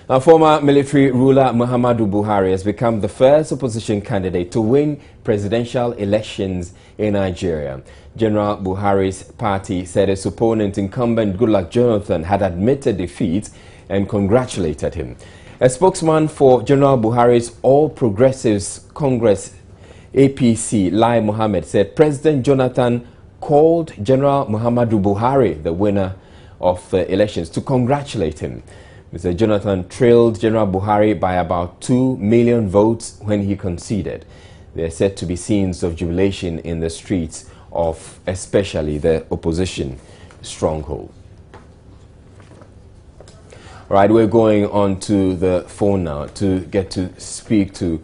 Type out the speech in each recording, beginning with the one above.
Now, former military ruler Muhammadu Buhari has become the first opposition candidate to win presidential elections in Nigeria. General Buhari's party said his opponent, incumbent Goodluck Jonathan, had admitted defeat and congratulated him. A spokesman for General Buhari's All Progressives Congress APC, Lai Mohammed, said President Jonathan called General Muhammadu Buhari, the winner of the elections, to congratulate him. Mr. Jonathan trailed General Buhari by about 2 million votes when he conceded. There are said to be scenes of jubilation in the streets of especially the opposition stronghold. All right, we're going on to the phone now to get to speak to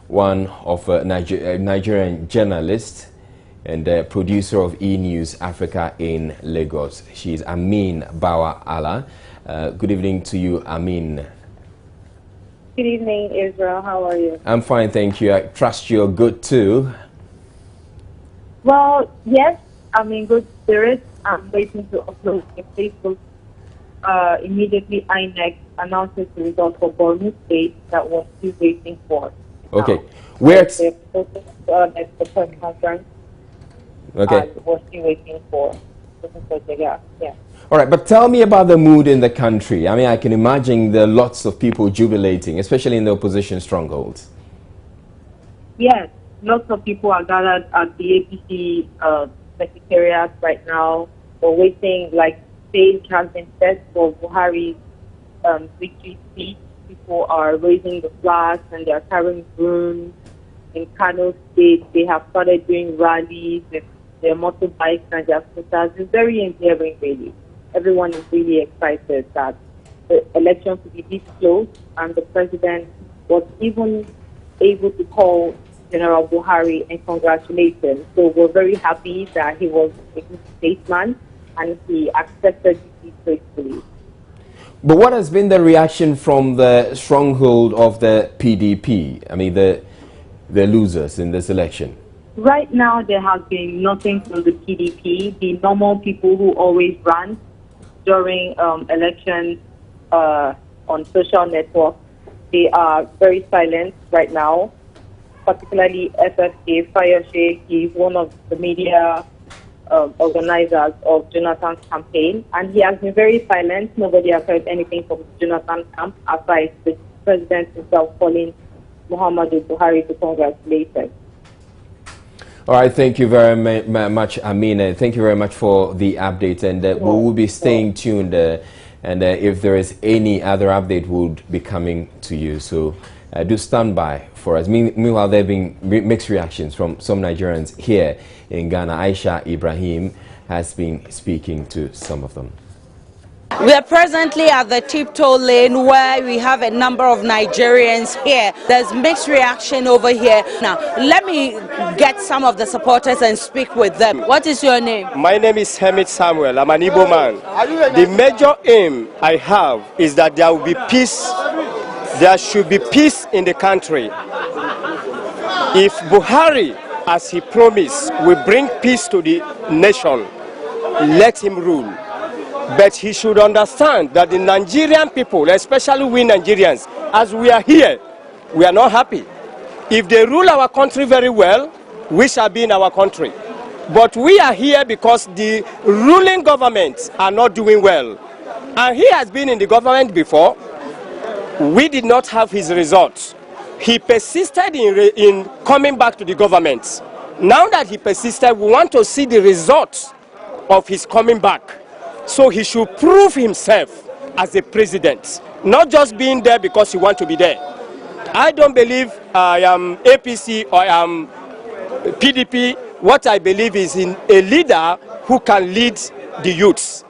one of a Nigerian journalist and producer of E-News Africa in Lagos. She's Amin Bawa Allah. Good evening to you, Amin. Good evening, Israel. How are you? I'm fine, thank you. I trust you're good too. Well, yes, I'm in good spirits. I'm waiting to upload a Facebook. Immediately, INEC announces the result for Borno State that was still waiting for. Okay. Where it's the press conference. Okay. Was still waiting for. Yeah. All right, but tell me about the mood in the country. I mean, I can imagine there are lots of people jubilating, especially in the opposition strongholds. Yes, lots of people are gathered at the APC secretariat right now. We're waiting, like stage has been set for Buhari's victory speech. People are raising the flags and they are carrying brooms. In Kano State, they have started doing rallies with their motorbikes and their scooters. It's very endearing, really. Everyone is really excited that the election could be this close, and the president was even able to call General Buhari and congratulate him. So we're very happy that he was a good statesman and he accepted this gracefully. But what has been the reaction from the stronghold of the PDP? I mean, the losers in this election. Right now, there has been nothing from the PDP. The normal people who always run during elections on social networks, they are very silent right now, particularly FFK, Fayoshe. He's one of the media organizers of Jonathan's campaign, and he has been very silent. Nobody has heard anything from Jonathan's camp aside the president himself calling Muhammadu Buhari to congratulate him. All right, thank you very much, Amina. Thank you very much for the update, and we will be staying tuned. And if there is any other update, we'll be coming to you. So do stand by for us. Meanwhile, there have been mixed reactions from some Nigerians here in Ghana. Aisha Ibrahim has been speaking to some of them. We are presently at the tiptoe lane where we have a number of Nigerians here. There's mixed reaction over here. Now, let me get some of the supporters and speak with them. What is your name? My name is Hamid Samuel. I'm an Igbo man. The major aim I have is that there will be peace. There should be peace in the country. If Buhari, as he promised, will bring peace to the nation, let him rule. But he should understand that the Nigerian people, especially we Nigerians, as we are here, we are not happy. If they rule our country very well, we shall be in our country. But we are here because the ruling governments are not doing well. And he has been in the government before. We did not have his results. He persisted in coming back to the government. Now that he persisted, we want to see the results of his coming back. So he should prove himself as a president, not just being there because he wants to be there. I don't believe I am APC or I am PDP. What I believe is in a leader who can lead the youths.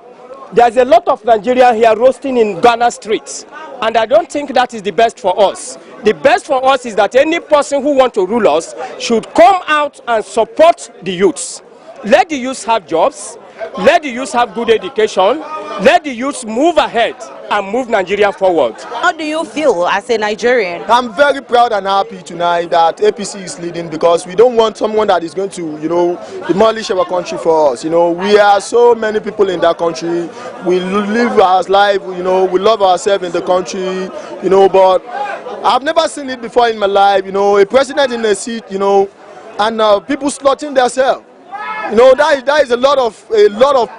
There's a lot of Nigerians here roasting in Ghana streets, and I don't think that is the best for us. The best for us is that any person who wants to rule us should come out and support the youths. Let the youths have jobs. Let the youth have good education. Let the youths move ahead and move Nigeria forward. How do you feel as a Nigerian? I'm very proud and happy tonight that APC is leading, because we don't want someone that is going to, demolish our country for us. We are so many people in that country. We live our life, we love ourselves in the country, but I've never seen it before in my life, a president in a seat, and people slaughtering themselves. That is a lot of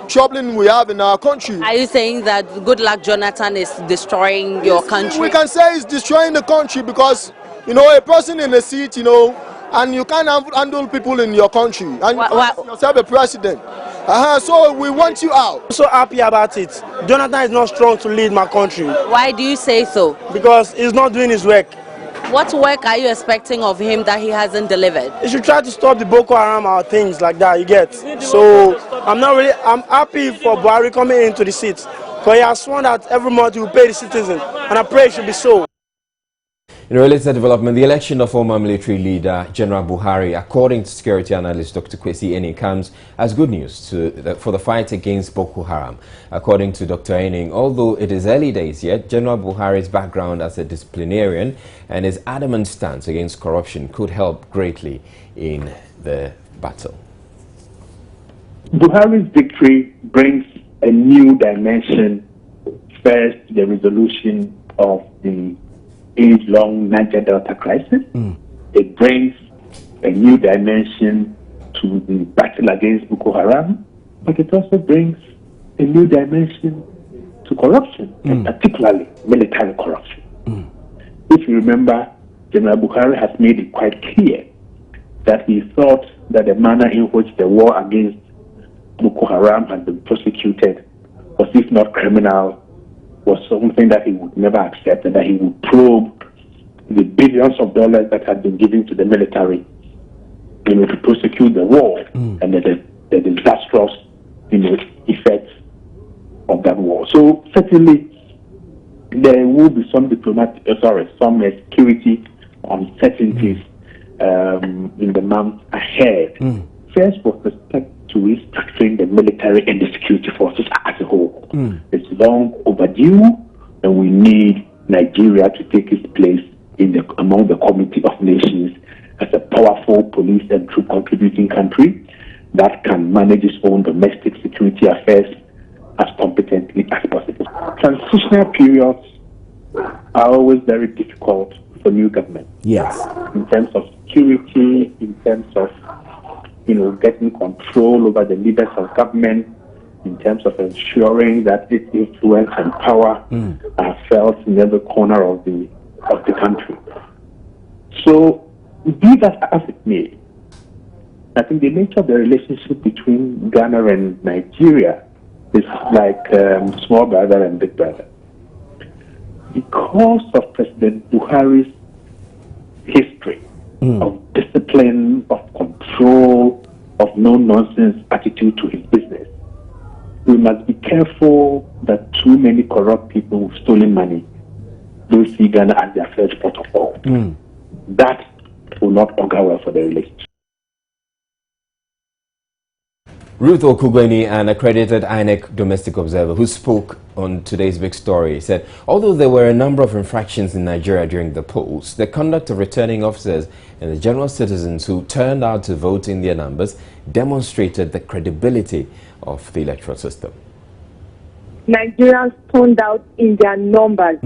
troubling we have in our country. Are you saying that Goodluck Jonathan is destroying your country? We can say it's destroying the country, because a person in a seat, and you can't handle people in your country, and you can't yourself a president. So we want you out. I'm so happy about it. Jonathan is not strong to lead my country. Why do you say so? Because he's not doing his work. What work are you expecting of him that he hasn't delivered? He should try to stop the Boko Haram or things like that, you get. So I'm happy for Buhari coming into the seat, because he has sworn that every month he will pay the citizens, and I pray it should be so. In a related development, the election of former military leader General Buhari, according to security analyst Dr. Kwesi Ening, comes as good news for the fight against Boko Haram. According to Dr. Ening, although it is early days yet, General Buhari's background as a disciplinarian and his adamant stance against corruption could help greatly in the battle. Buhari's victory brings a new dimension, first, the resolution of the age-long Niger Delta crisis. It brings a new dimension to the battle against Boko Haram, but it also brings a new dimension to corruption, and particularly military corruption. If you remember, General Buhari has made it quite clear that he thought that the manner in which the war against Boko Haram has been prosecuted was, if not criminal, was something that he would never accept, and that he would probe the billions of dollars that had been given to the military, to prosecute the war and the disastrous, effects of that war. So certainly there will be some some security uncertainties in the months ahead. First, with respect to restructuring the military and the security forces as a whole. It's long overdue, and we need Nigeria to take its place among the community of nations as a powerful police and troop contributing country that can manage its own domestic security affairs as competently as possible. Transitional periods are always very difficult for new government. Yes. In terms of security, in terms of getting control over the leaders of government, in terms of ensuring that its influence and power are felt in every corner of the country. So, be that as it may, I think the nature of the relationship between Ghana and Nigeria is like small brother and big brother. Because of President Buhari's history of discipline, of control, of no-nonsense attitude to his business, we must be careful that too many corrupt people with stolen money don't see Ghana as their first port of call. That will not augur well for the relationship. Ruth Okugweni, an accredited INEC domestic observer who spoke on today's big story, said although there were a number of infractions in Nigeria during the polls, the conduct of returning officers and the general citizens who turned out to vote in their numbers demonstrated the credibility of the electoral system. Nigerians turned out in their numbers.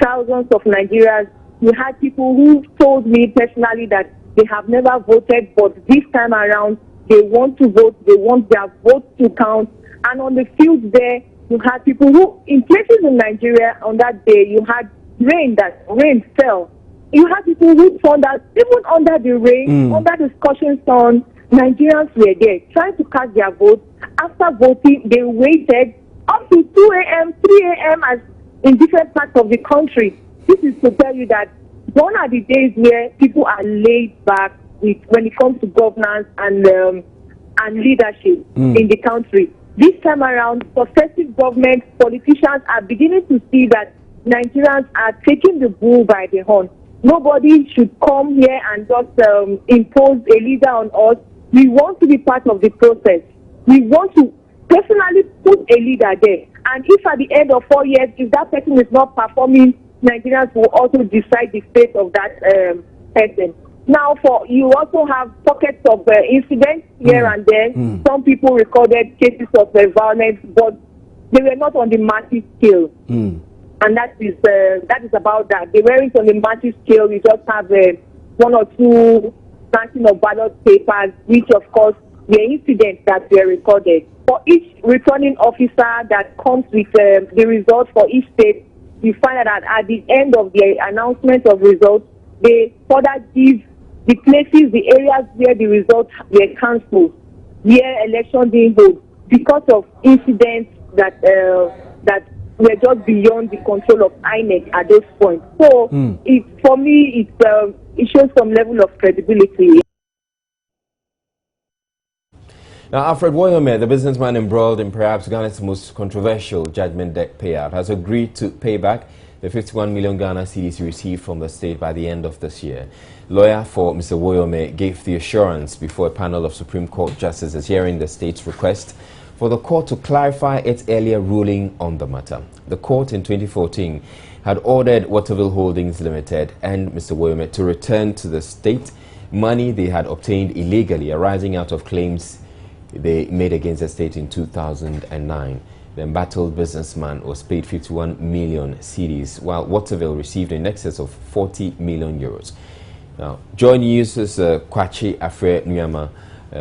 Thousands of Nigerians. We had people who told me personally that they have never voted, but this time around they want to vote, they want their votes to count. And on the field there, you had people who, in places in Nigeria on that day, you had rain fell. You had people who found out, even under the rain, under the scorching sun, Nigerians were there trying to cast their vote. After voting, they waited up to 2 a.m., 3 a.m. as in different parts of the country. This is to tell you that gone are the days where people are laid back when it comes to governance and leadership in the country. This time around, successive governments, politicians are beginning to see that Nigerians are taking the bull by the horn. Nobody should come here and just impose a leader on us. We want to be part of the process. We want to personally put a leader there. And if at the end of 4 years, if that person is not performing, Nigerians will also decide the fate of that person. Now, you also have pockets of incidents here and there. Some people recorded cases of violence, but they were not on the massive scale. And that is about that. They weren't on the massive scale. You just have one or two snatching of ballot papers, which of course were incidents that were recorded. For each returning officer that comes with the results for each state, you find out that at the end of the announcement of results, they further give the places, the areas where the results were cancelled, where election didn't hold, because of incidents that were just beyond the control of INEC at this point. So, for me, it shows some level of credibility. Now, Alfred Woyome, the businessman embroiled in perhaps Ghana's most controversial judgment debt payout, has agreed to pay back the 51 million Ghana cedis received from the state by the end of this year. Lawyer for Mr. Woyome gave the assurance before a panel of Supreme Court justices hearing the state's request for the court to clarify its earlier ruling on the matter. The court in 2014 had ordered Waterville Holdings Limited and Mr. Woyome to return to the state money they had obtained illegally arising out of claims they made against the state in 2009. The embattled businessman was paid 51 million cedis, while Waterville received in excess of 40 million euros. Now, joining us is Kwachi Alfred Woyome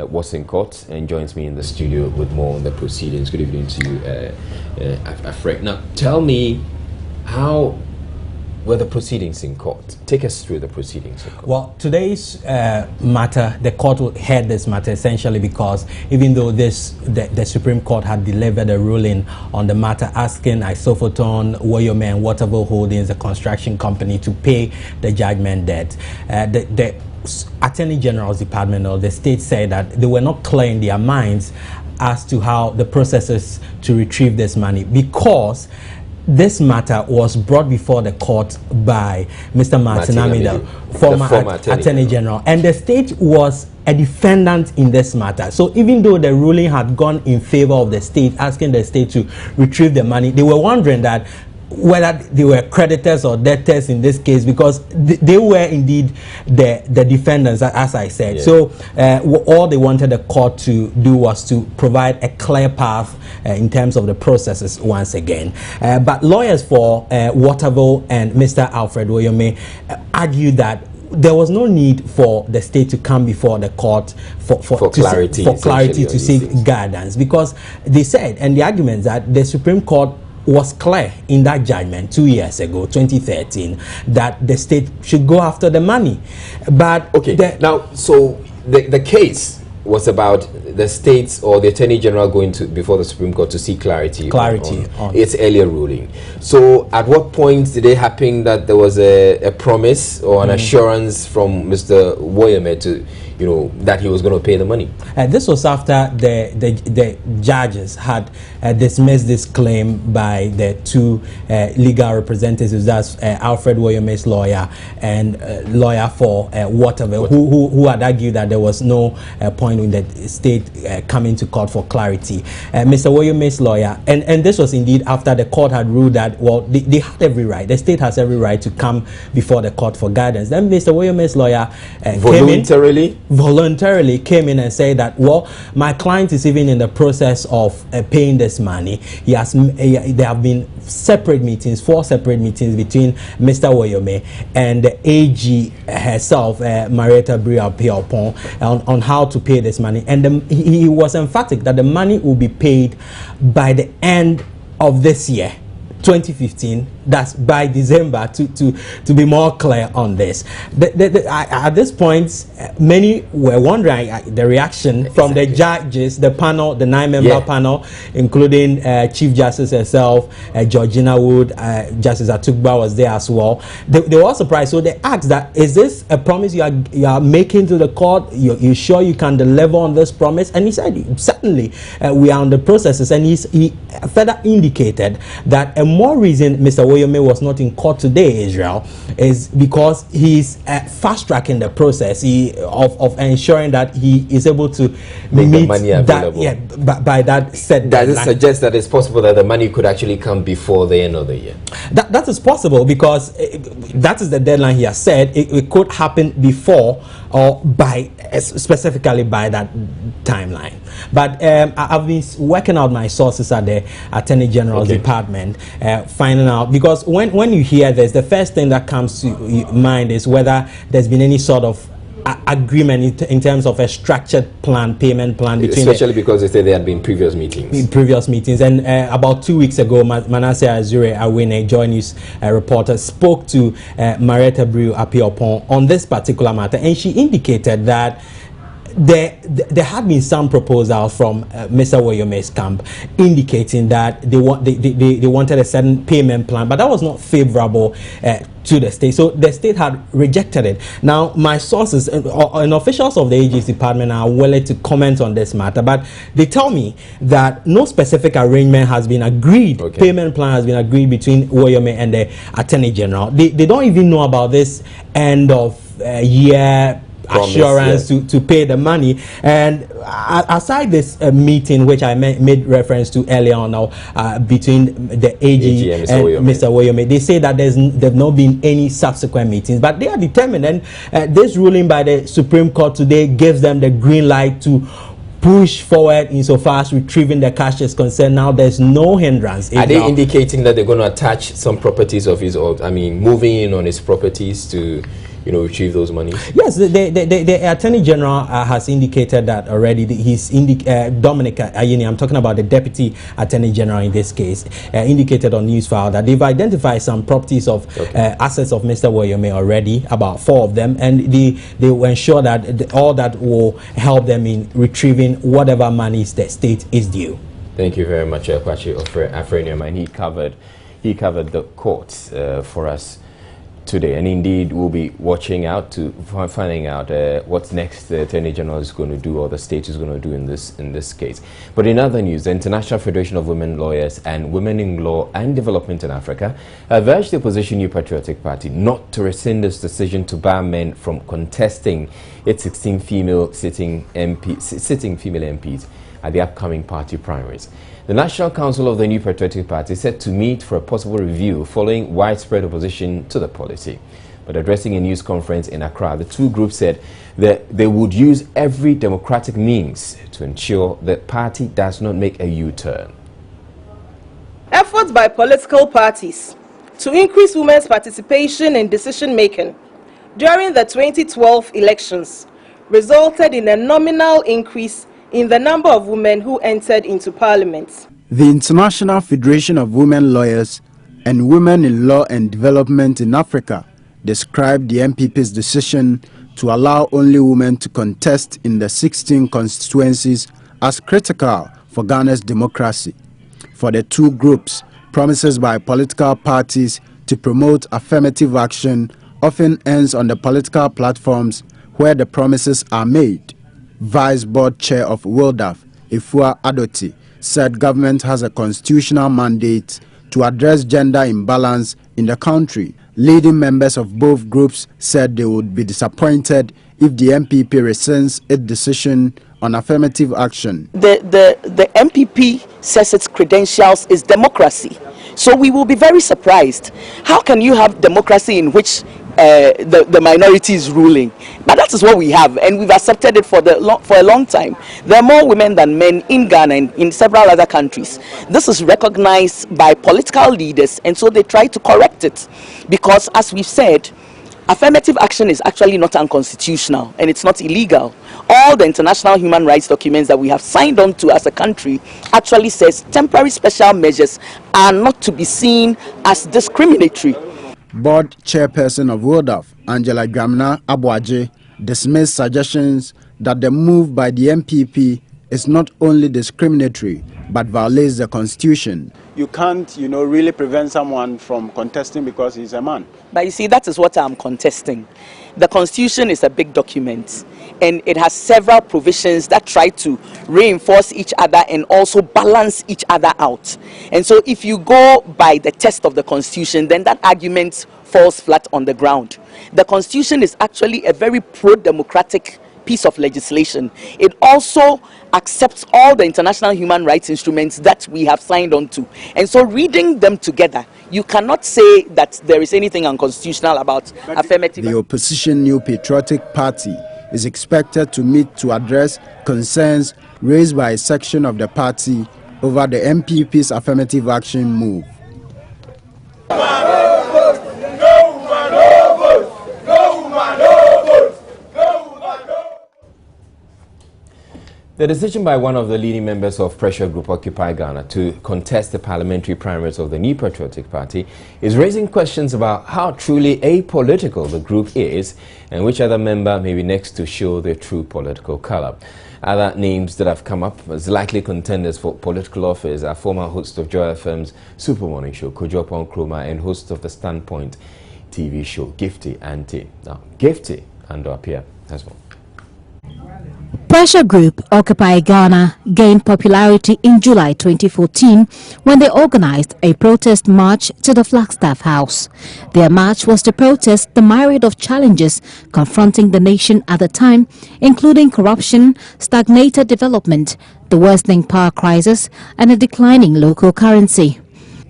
was in court and joins me in the studio with more on the proceedings. Good evening to you, Alfred. Now, tell me, how were the proceedings in court? Take us through the proceedings in court. Well, today's matter, the court heard this matter essentially because even though the Supreme Court had delivered a ruling on the matter asking Isofoton, Woyome and Waterville Holdings, the construction company, to pay the judgment debt, the Attorney General's Department or the state said that they were not clear in their minds as to how the processes to retrieve this money, because this matter was brought before the court by Mr. Martin Amida, former Attorney General, and the state was a defendant in this matter. So even though the ruling had gone in favor of the state, asking the state to retrieve the money, they were wondering that whether they were creditors or debtors in this case, because they were indeed the defendants, as I said. Yeah. So all they wanted the court to do was to provide a clear path in terms of the processes once again. But lawyers for Waterville and Mr. Alfred Woyome argued that there was no need for the state to come before the court for clarity to seek guidance, because they said, and the argument that the Supreme Court was clear in that judgment 2 years ago, 2013, that the state should go after the money. But okay, now, so the case was about the states or the Attorney General going to before the Supreme Court to seek clarity on its earlier ruling. So at what point did it happen that there was a promise or an assurance from Mr. Woyome to, you know, that he was going to pay the money? This was after the judges had dismissed this claim by the two legal representatives, that's Alfred Woyome's lawyer and lawyer for Waterville, who had argued that there was no point in the state coming to court for clarity. Mr. Woyome's lawyer, and this was indeed after the court had ruled that, well, they had every right, the state has every right to come before the court for guidance. Then Mr. Woyome's lawyer voluntarily came in and said that, well, my client is even in the process of paying this money. There have been separate meetings, 4 separate meetings between Mr. Woyome and the AG herself, Marietta Briapon, on how to pay this money. And he was emphatic that the money will be paid by the end of this year, 2015, that's by December, to be more clear on this. At this point, many were wondering the reaction from the judges, the panel, the 9-member panel, including Chief Justice herself, Georgina Wood, Justice Atukba was there as well. They were surprised, so they asked that, is this a promise you are making to the court? You sure you can deliver on this promise? And he said, certainly, we are on the processes, and he further indicated that a more reason Mr. Woyome was not in court today, Israel, is because he's fast-tracking the process of ensuring that he is able to make meet the money available. by that set Does it deadline. suggest that it's possible that the money could actually come before the end of the year? That is possible, because that is the deadline he has said. It could happen before or specifically by that timeline. But I've been working out my sources at the Attorney General's department, finding out, because when you hear this, the first thing that comes to mind is whether there's been any sort of agreement in terms of a structured plan, payment plan between, especially because they said there had been previous meetings. And about 2 weeks ago, Manasseh Azure Awene, Joy News reporter, spoke to Marietta Brew Apiopon on this particular matter, and she indicated that there had been some proposals from Mr. Woyome's camp indicating that they wanted a certain payment plan, but that was not favorable to the state, so the state had rejected it. Now, my sources and officials of the AG's department are willing to comment on this matter, but they tell me that no specific arrangement has been agreed. Payment plan has been agreed between Woyome and the Attorney General. They don't even know about this end of year assurance to pay the money. And aside this meeting, which I made reference to earlier on now, between the AG and Mr. Woyome, they say that there's not been any subsequent meetings, but they are determined, and this ruling by the Supreme Court today gives them the green light to push forward insofar as retrieving the cash is concerned. Now there's no hindrance. Are they indicating that they're going to attach some properties of his, or I mean, moving in on his properties to, you know, retrieve those monies? Yes, the Attorney General has indicated that already. He's Dominic Ayini, I'm talking about the Deputy Attorney General in this case, indicated on Newsfile that they've identified some properties of assets of Mr. Woyome already, about 4 of them, and they will ensure that all that will help them in retrieving whatever monies the state is due. Thank you very much, Kwachi Afrenium, and he covered the courts for us today, and indeed we'll be watching out to finding out what's next the Attorney General is going to do, or the state is going to do in this case. But in other news, the International Federation of Women Lawyers and Women in Law and Development in Africa have urged the opposition New Patriotic Party not to rescind its decision to bar men from contesting its 16 female sitting female MPs at the upcoming party primaries. The National Council of the New Patriotic Party said to meet for a possible review following widespread opposition to the policy. But addressing a news conference in Accra, the two groups said that they would use every democratic means to ensure the party does not make a U-turn. Efforts by political parties to increase women's participation in decision-making during the 2012 elections resulted in a nominal increase in the number of women who entered into parliament. The International Federation of Women Lawyers and Women in Law and Development in Africa described the MPP's decision to allow only women to contest in the 16 constituencies as critical for Ghana's democracy. For the two groups, promises by political parties to promote affirmative action often ends on the political platforms where the promises are made. Vice Board Chair of WILDAF, Ifua Adoti, said government has a constitutional mandate to address gender imbalance in the country. Leading members of both groups said they would be disappointed if the MPP rescinds its decision on affirmative action. The MPP says its credentials is democracy. So we will be very surprised. How can you have democracy in which the minority is ruling? But that is what we have, and we've accepted it for a long time. There are more women than men in Ghana and in several other countries. This is recognized by political leaders, and so they try to correct it. Because, as we've said, affirmative action is actually not unconstitutional, and it's not illegal. All the international human rights documents that we have signed on to as a country actually says temporary special measures are not to be seen as discriminatory. Board chairperson of WILDAF, Angela Dramina Abuaje, dismissed suggestions that the move by the MPP is not only discriminatory but violates the constitution. You can't, really prevent someone from contesting because he's a man. But you see, that is what I'm contesting. The Constitution is a big document, and it has several provisions that try to reinforce each other and also balance each other out. And so if you go by the test of the Constitution, then that argument falls flat on the ground. The Constitution is actually a very pro-democratic piece of legislation. It also accepts all the international human rights instruments that we have signed on to. And so reading them together, you cannot say that there is anything unconstitutional about affirmative. The opposition New Patriotic Party is expected to meet to address concerns raised by a section of the party over the MPP's affirmative action move. The decision by one of the leading members of pressure group Occupy Ghana to contest the parliamentary primaries of the New Patriotic Party is raising questions about how truly apolitical the group is and which other member may be next to show their true political color. Other names that have come up as likely contenders for political office are former host of Joy FM's Super Morning Show, Kojo Nkrumah, and host of the Standpoint TV show, Gifty Auntie. Now, Gifty and appear as well. Pressure group Occupy Ghana gained popularity in July 2014 when they organized a protest march to the Flagstaff House. Their march was to protest the myriad of challenges confronting the nation at the time, including corruption, stagnated development, the worsening power crisis, and a declining local currency.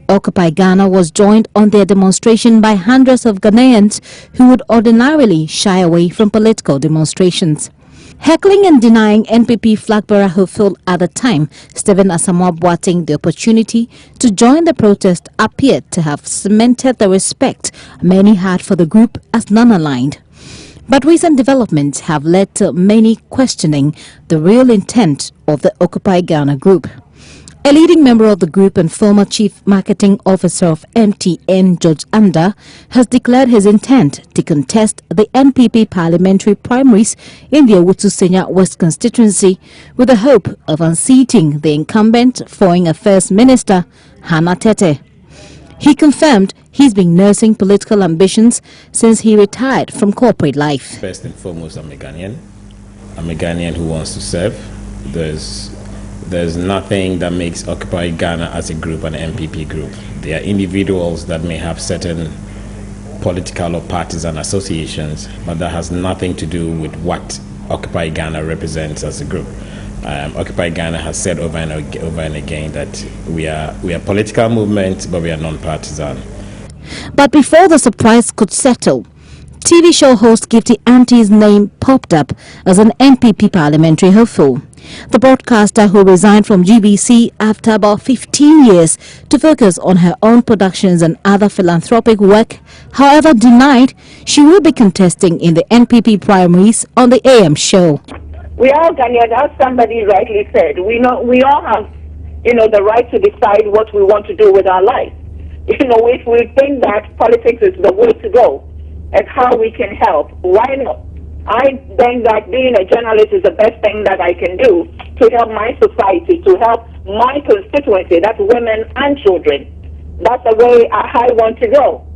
Occupy Ghana was joined on their demonstration by hundreds of Ghanaians who would ordinarily shy away from political demonstrations. Heckling and denying NPP flag bearer who filled at the time, Stephen Asamoah Boateng, the opportunity to join the protest appeared to have cemented the respect many had for the group as non-aligned. But recent developments have led to many questioning the real intent of the Occupy Ghana group. A leading member of the group and former chief marketing officer of MTN, George Anda, has declared his intent to contest the NPP parliamentary primaries in the Owutu Senya West constituency with the hope of unseating the incumbent Foreign Affairs Minister, Hannah Tete. He confirmed he's been nursing political ambitions since he retired from corporate life. First and foremost, I'm a Ghanaian. I'm a Ghanaian who wants to serve. There's nothing that makes Occupy Ghana as a group an MPP group. There are individuals that may have certain political or partisan associations, but that has nothing to do with what Occupy Ghana represents as a group. Occupy Ghana has said over and again that we are a political movement, but we are non-partisan. But before the surprise could settle, TV show host Gifty Auntie's name popped up as an MPP parliamentary hopeful. The broadcaster, who resigned from GBC after about 15 years to focus on her own productions and other philanthropic work, however denied she will be contesting in the NPP primaries on the AM show. We are Ghanaians, as somebody rightly said. We all have, the right to decide what we want to do with our life. If we think that politics is the way to go and how we can help, why not? I think that being a journalist is the best thing that I can do to help my society, to help my constituency, that's women and children. That's the way I want to go.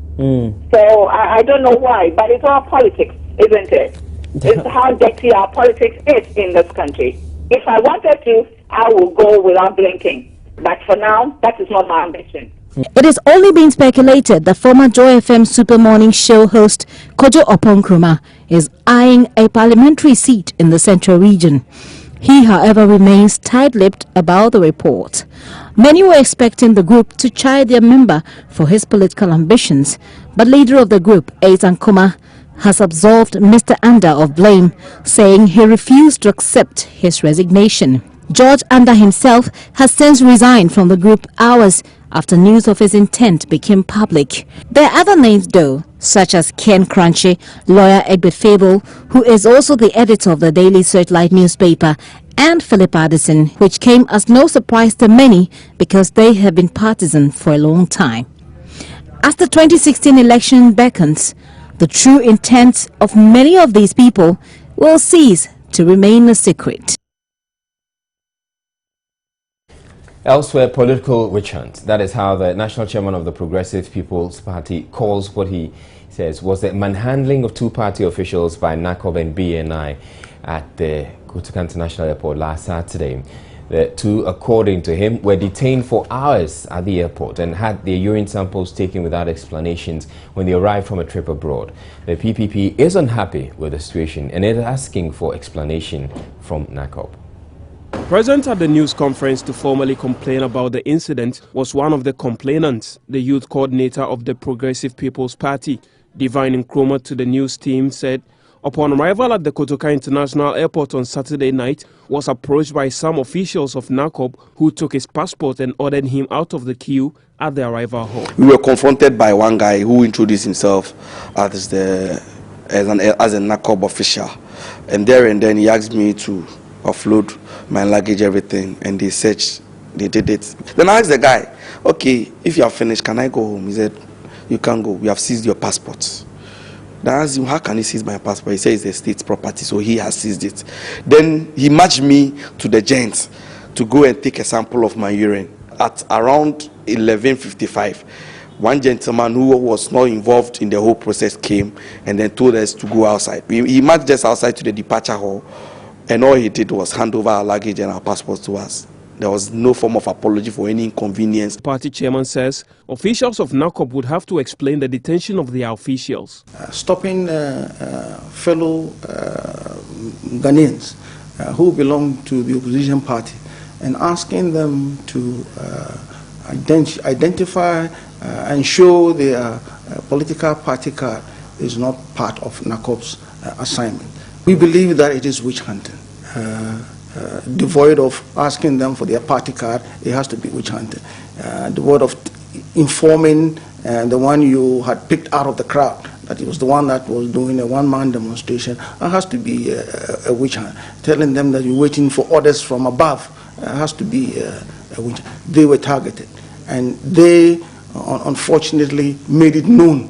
So I don't know why, but it's all politics, isn't it? It's how dirty our politics is in this country. If I wanted to, I will go without blinking. But for now, that is not my ambition. It is only being speculated that former Joy FM Super Morning Show host Kojo Nkrumah is eyeing a parliamentary seat in the central region. He, however, remains tight-lipped about the report. Many were expecting the group to chide their member for his political ambitions, but leader of the group, Atani Delali, has absolved Mr. Anda of blame, saying he refused to accept his resignation. George Anda himself has since resigned from the group hours after news of his intent became public. There are other names though, such as Ken Crunchy, lawyer Edward Fable, who is also the editor of the Daily Searchlight newspaper, and Philip Addison, which came as no surprise to many because they have been partisan for a long time. As the 2016 election beckons, the true intent of many of these people will cease to remain a secret. Elsewhere, political witch hunt. That is how the national chairman of the Progressive People's Party calls what he says was the manhandling of two party officials by NACOB and BNI at the Kotoka International Airport last Saturday. The two, according to him, were detained for hours at the airport and had their urine samples taken without explanations when they arrived from a trip abroad. The PPP is unhappy with the situation and is asking for explanation from NACOB. Present at the news conference to formally complain about the incident was one of the complainants, the youth coordinator of the Progressive People's Party. Divine Nkrumah to the news team said, upon arrival at the Kotoka International Airport on Saturday night, was approached by some officials of NACOB who took his passport and ordered him out of the queue at the arrival hall. We were confronted by one guy who introduced himself as a NACOB official, and then he asked me to offload my luggage, everything, and they searched, they did it. Then I asked the guy, okay, if you are finished, can I go home? He said, you can't go, we have seized your passport. Then I asked him, how can he seize my passport? He said it's the state's property, so he has seized it. Then he matched me to the gent to go and take a sample of my urine. At around 11:55, one gentleman who was not involved in the whole process came and then told us to go outside. He matched us outside to the departure hall, and all he did was hand over our luggage and our passports to us. There was no form of apology for any inconvenience. The party chairman says officials of NACOB would have to explain the detention of their officials. Stopping fellow Ghanaians who belong to the opposition party and asking them to identify and show their political party card is not part of NACOB's assignment. We believe that it is witch hunting. Devoid of asking them for their party card, it has to be witch hunting. Devoid of informing the one you had picked out of the crowd that it was the one that was doing a one-man demonstration, it has to be a witch hunt. Telling them that you're waiting for orders from above, has to be a witch hunt. They were targeted, and they unfortunately made it known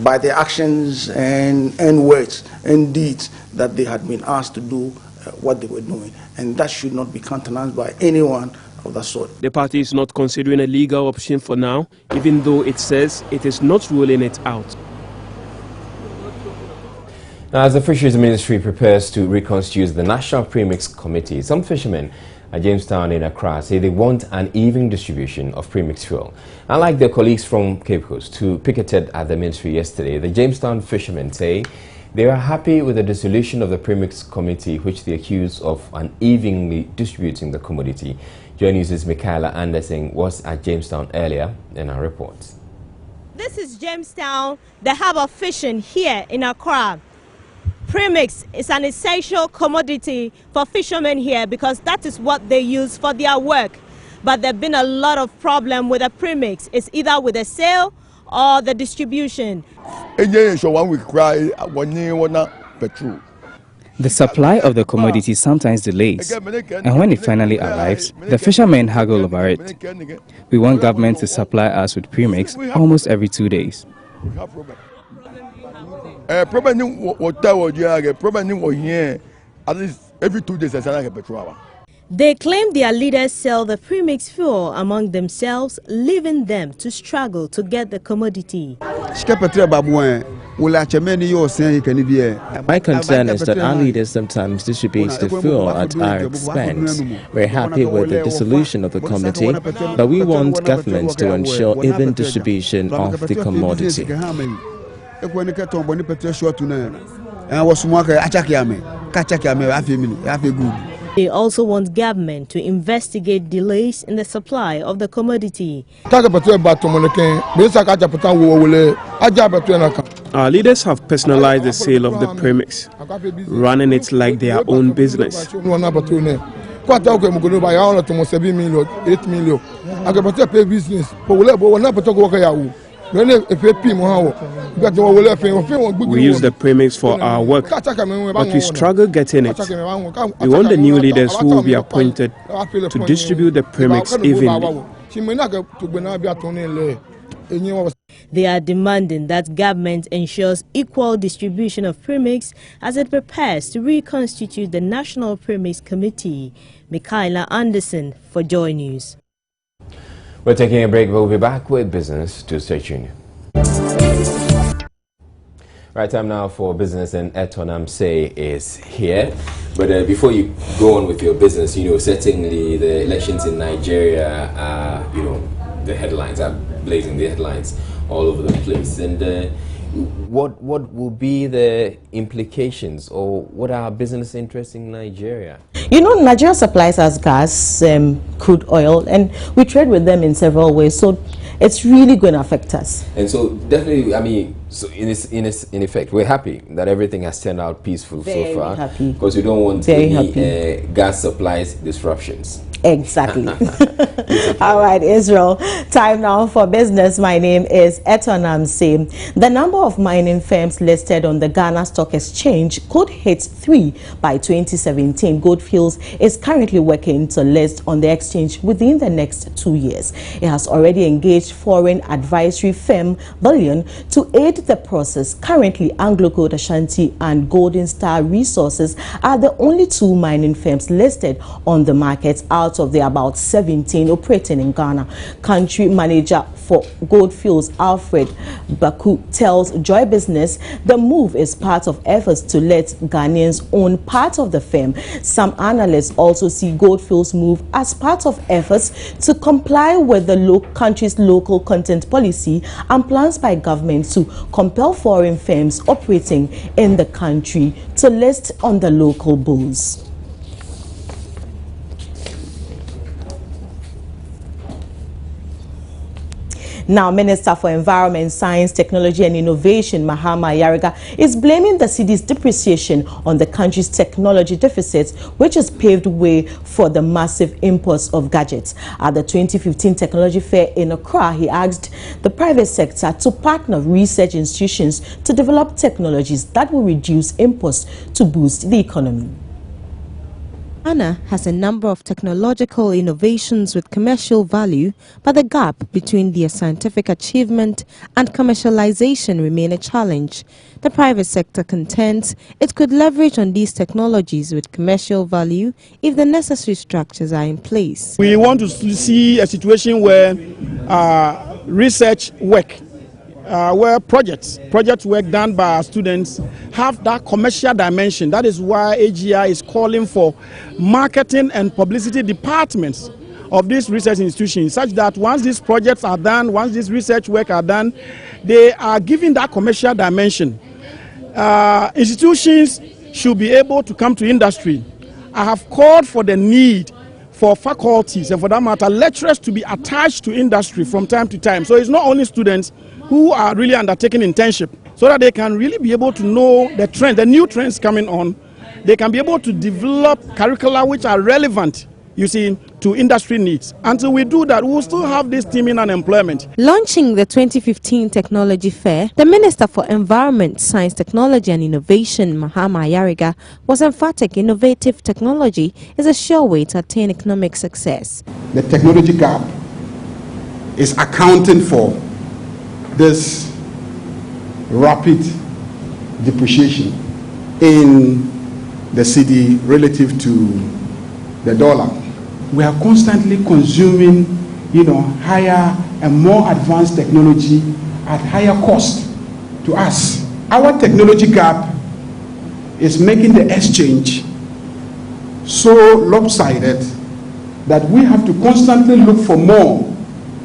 by their actions and words and deeds that they had been asked to do what they were doing, and that should not be countenanced by anyone of that sort. The party is not considering a legal option for now, even though it says it is not ruling it out. Now, as the Fisheries Ministry prepares to reconstitute the National Premix Committee, some fishermen at Jamestown in Accra say they want an even distribution of premix fuel. Unlike their colleagues from Cape Coast who picketed at the ministry yesterday, the Jamestown fishermen say they are happy with the dissolution of the Premix Committee, which they accuse of unevenly distributing the commodity. Joy News' Michaela Anderson was at Jamestown earlier in our report. This is Jamestown, the hub of fishing here in Accra. Premix is an essential commodity for fishermen here because that is what they use for their work. But there have been a lot of problem with the premix. It's either with the sale or the distribution. The supply of the commodity sometimes delays, and when it finally arrives, the fishermen haggle over it. We want government to supply us with premix almost every 2 days. Every 2 days, they claim their leaders sell the premix fuel among themselves, leaving them to struggle to get the commodity. My concern is that our leaders sometimes distribute the fuel at our expense. We're happy with the dissolution of the committee, but we want government to ensure even distribution of the commodity. They also want government to investigate delays in the supply of the commodity. Our leaders have personalized the sale of the premix, running it like their own business. We use the premix for our work, but we struggle getting it. We want the new leaders who will be appointed to distribute the premix evenly. They are demanding that government ensures equal distribution of premix as it prepares to reconstitute the National Premix Committee. Michaela Anderson for Joy News. We're taking a break. We'll be back with business. To stay tuned. Right, time now for business, and Atani is here. But before you go on with your business, certainly the elections in Nigeria are, the headlines are blazing the headlines all over the place. And what will be the implications, or what are business interests in Nigeria? Nigeria supplies us gas, crude oil, and we trade with them in several ways. So it's really going to affect us. And so definitely, so in effect, we're happy that everything has turned out peaceful so far. Happy. Because we don't want any gas supplies disruptions. Exactly. All right, Israel. Time now for business. My name is Atani. The number of mining firms listed on the Ghana Stock Exchange could hit 3 by 2017. Goldfields is currently working to list on the exchange within the next 2 years. It has already engaged foreign advisory firm Billion to aid the process. Currently, Anglo Gold Ashanti and Golden Star Resources are the only 2 mining firms listed on the market out of the about 17 operating in Ghana. Country manager for Goldfields, Alfred Woyome, tells Joy Business the move is part of efforts to let Ghanaians own part of the firm. Some analysts also see Goldfields' move as part of efforts to comply with the country's local content policy and plans by government to compel foreign firms operating in the country to list on the local bulls. Now, Minister for Environment, Science, Technology and Innovation, Mahama Yariga, is blaming the cedi's depreciation on the country's technology deficit, which has paved way for the massive imports of gadgets. At the 2015 Technology Fair in Accra, he asked the private sector to partner research institutions to develop technologies that will reduce imports to boost the economy. Ghana has a number of technological innovations with commercial value, but the gap between their scientific achievement and commercialization remain a challenge. The private sector contends it could leverage on these technologies with commercial value if the necessary structures are in place. We want to see a situation where research work, where project work done by our students have that commercial dimension. That is why AGI is calling for marketing and publicity departments of these research institutions, such that once these projects are done, once this research work are done, they are given that commercial dimension. Institutions should be able to come to industry. I have called for the need for faculties and, for that matter, lecturers to be attached to industry from time to time. So it's not only students who are really undertaking internship, so that they can really be able to know the trend, the new trends coming on. They can be able to develop curricula which are relevant, you see, to industry needs. Until we do that, we will still have this teeming unemployment. Launching the 2015 Technology Fair, the Minister for Environment, Science, Technology and Innovation, Mahama Yariga, was emphatic innovative technology is a sure way to attain economic success. The technology gap is accounting for this rapid depreciation in the cedi relative to the dollar. We are constantly consuming, higher and more advanced technology at higher cost to us. Our technology gap is making the exchange so lopsided that we have to constantly look for more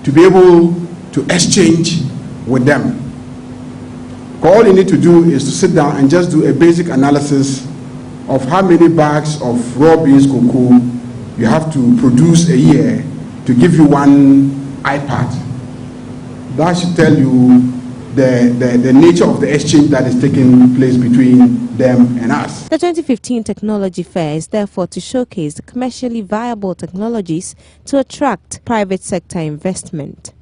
to be able to exchange with them. All you need to do is to sit down and just do a basic analysis of how many bags of raw beans cocoa you have to produce a year to give you one iPad. That should tell you the nature of the exchange that is taking place between them and us. The 2015 Technology Fair is therefore to showcase the commercially viable technologies to attract private sector investment.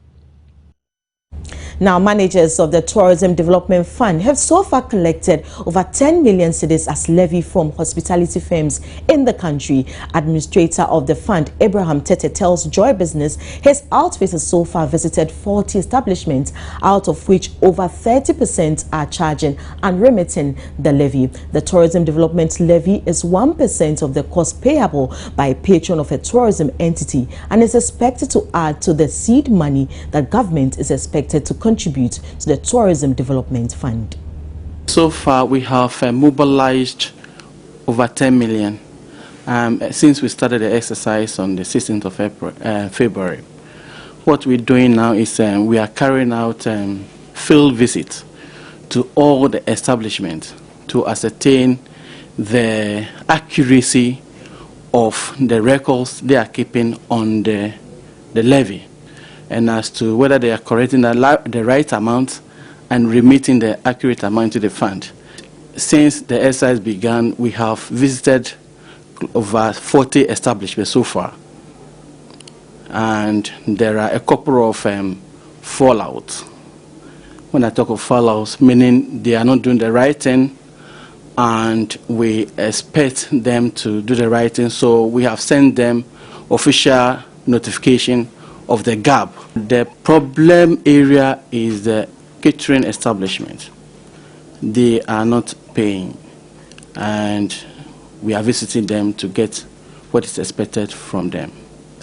Now, managers of the Tourism Development Fund have so far collected over 10 million cedis as levy from hospitality firms in the country. Administrator of the fund, Abraham Tete, tells Joy Business his outfit has so far visited 40 establishments, out of which over 30% are charging and remitting the levy. The Tourism Development Levy is 1% of the cost payable by a patron of a tourism entity and is expected to add to the seed money that government is expected to contribute to the Tourism Development Fund. So far, we have mobilized over 10 million since we started the exercise on the 16th of February. What we're doing now is we are carrying out field visits to all the establishments to ascertain the accuracy of the records they are keeping on the levy, and as to whether they are correcting the right amount and remitting the accurate amount to the fund. Since the exercise began, we have visited over 40 establishments so far, and there are a couple of fallouts. When I talk of fallouts, meaning they are not doing the right thing, and we expect them to do the right thing, so we have sent them official notification of the gap. The problem area is the catering establishment. They are not paying, and we are visiting them to get what is expected from them.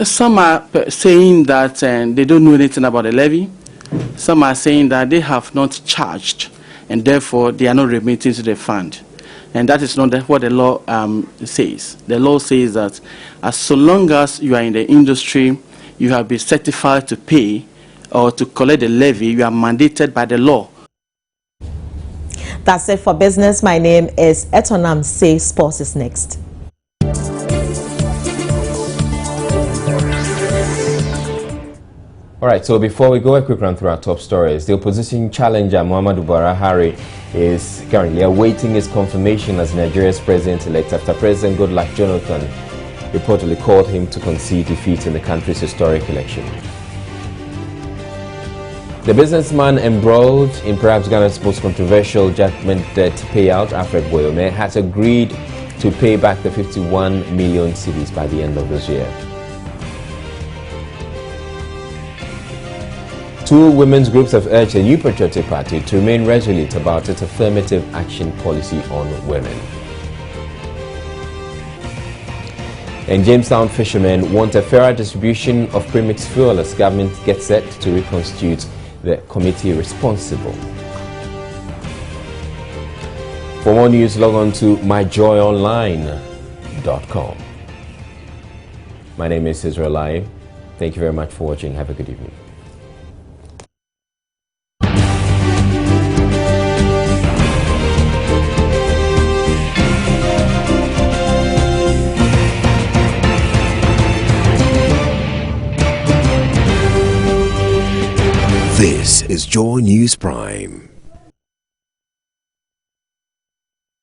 Some are saying that they don't know anything about the levy. Some are saying that they have not charged, and therefore they are not remitting to the fund. And that is not what the law says. The law says that as so long as you are in the industry, you have been certified to pay or to collect the levy, you are mandated by the law. That's it for business. My name is Etonam Say. Sports is next. All right, so before we go, a quick run through our top stories. The opposition challenger, Muhammadu Buhari, is currently awaiting his confirmation as Nigeria's president-elect after President Goodluck Jonathan reportedly called him to concede defeat in the country's historic election. The businessman embroiled in perhaps Ghana's most controversial judgment debt payout, Alfred Woyome, has agreed to pay back the 51 million cedis by the end of this year. Two women's groups have urged the New Patriotic Party to remain resolute about its affirmative action policy on women. And Jamestown fishermen want a fairer distribution of premix fuel as government gets set to reconstitute the committee responsible. For more news, log on to myjoyonline.com. My name is Israel Lai. Thank you very much for watching. Have a good evening. This is Joy News Prime.